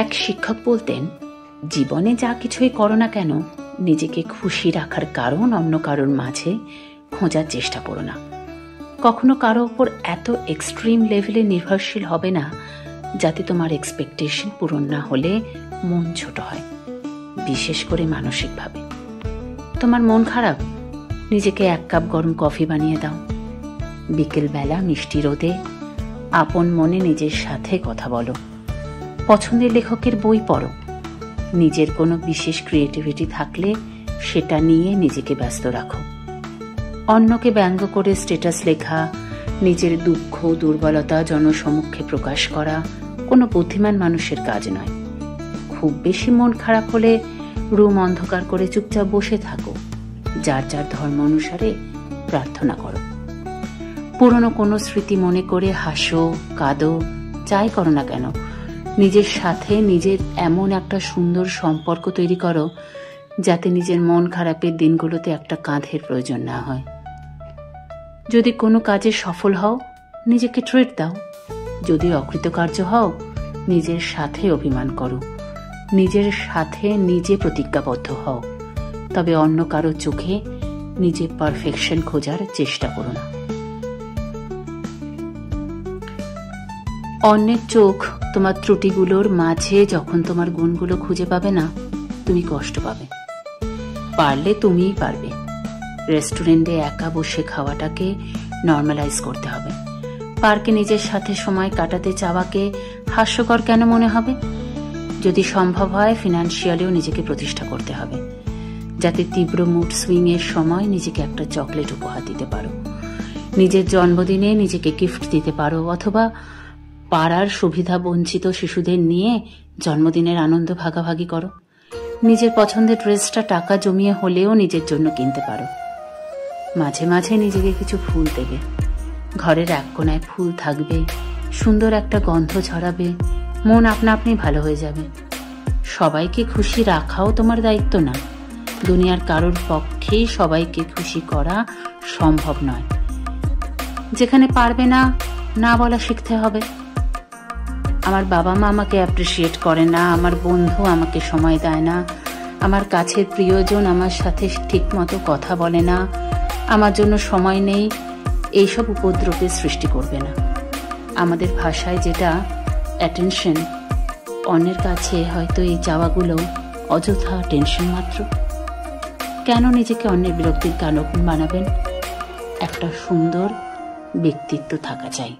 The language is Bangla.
এক শিক্ষক বলতেন, জীবনে যা কিছুই করো না কেন, নিজেকে খুশি রাখার কারণ অন্য কারোর মাঝে খোঁজার চেষ্টা করো না। কখনো কারো ওপর এত এক্সট্রিম লেভেলে নির্ভরশীল হবে না যাতে তোমার এক্সপেকটেশন পূরণ না হলে মন ছোট হয়, বিশেষ করে মানসিকভাবে। তোমার মন খারাপ, নিজেকে 1 কাপ গরম কফি বানিয়ে দাও। বিকেলবেলা মিষ্টি রোদে আপন মনে নিজের সাথে কথা বলো। পছন্দের লেখকের বই পড়ো। নিজের কোনো বিশেষ ক্রিয়েটিভিটি থাকলে সেটা নিয়ে নিজেকে ব্যস্ত রাখো। অন্যকে ব্যঙ্গ করে স্ট্যাটাস লেখা, নিজের দুঃখ দুর্বলতা জনসমক্ষে প্রকাশ করা কোনো বুদ্ধিমান মানুষের কাজ নয়। খুব বেশি মন খারাপ হলে রুম অন্ধকার করে চুপচাপ বসে থাকো, যার যার ধর্ম অনুসারে প্রার্থনা করো। পুরনো কোনো স্মৃতি মনে করে হাসো, কাঁদো, যাই করো না কেন, নিজের সাথে নিজের এমন একটা সুন্দর সম্পর্ক তৈরি করো যাতে নিজের মন খারাপের দিনগুলোতে একটা কাঁধের প্রয়োজন না হয়। যদি কোনো কাজে সফল হও, নিজেকে ট্রিট দাও। যদি অকৃতকার্য হও, নিজের সাথে অভিমান করো। নিজের সাথে নিজে প্রতিজ্ঞাবদ্ধ হও, তবে অন্য কারো চোখে নিজের পারফেকশন খোঁজার চেষ্টা করো না। অন্যের চোখ তোমার ত্রুটিগুলোর মাঝে যখন তোমার গুণগুলো খুঁজে পাবে না, তুমি কষ্ট পাবে। পারলে তুমিই পারবে। রেস্টুরেন্টে একা বসে খাওয়াটাকে নর্মালাইজ করতে হবে। পার্কে নিজের সাথে সময় কাটাতে চাওয়াকে হাস্যকর কেন মনে হবে? যদি সম্ভব হয়, ফিনান্সিয়ালিও নিজেকে প্রতিষ্ঠা করতে হবে, যাতে তীব্র মুড সুইং এর সময় নিজেকে একটা চকলেট উপহার দিতে পারো। নিজের জন্মদিনে নিজেকে গিফট দিতে পারো, অথবা পাড়ার সুবিধা বঞ্চিত শিশুদের নিয়ে জন্মদিনের আনন্দ ভাগাভাগি করো। নিজের পছন্দের ড্রেসটা টাকা জমিয়ে হলেও নিজের জন্য কিনতে পারো। মাঝে মাঝে নিজেকে কিছু ফুল দেবে। ঘরের এক কোনায় ফুল থাকবে, সুন্দর একটা গন্ধ ছড়াবে, মন আপনা আপনি ভালো হয়ে যাবে। সবাইকে খুশি রাখাও তোমার দায়িত্ব না। দুনিয়ার কারোর পক্ষেই সবাইকে খুশি করা সম্ভব নয়। যেখানে পারবে না, না বলা শিখতে হবে। আমার বাবা মা আমাকে অ্যাপ্রিসিয়েট করে না, আমার বন্ধু আমাকে সময় দেয় না, আমার কাছের প্রিয়জন আমার সাথে ঠিক মতো কথা বলে না, আমার জন্য সময় নেই, এইসব উপদ্রবের সৃষ্টি করবে না। আমাদের ভাষায় যেটা অ্যাটেনশন, অন্যের কাছে হয়তো এই চাওয়াগুলো অযথা টেনশন মাত্র। কেন নিজেকে অন্যের বিরক্তির কারণ বানাবেন? একটা সুন্দর ব্যক্তিত্ব থাকা চাই।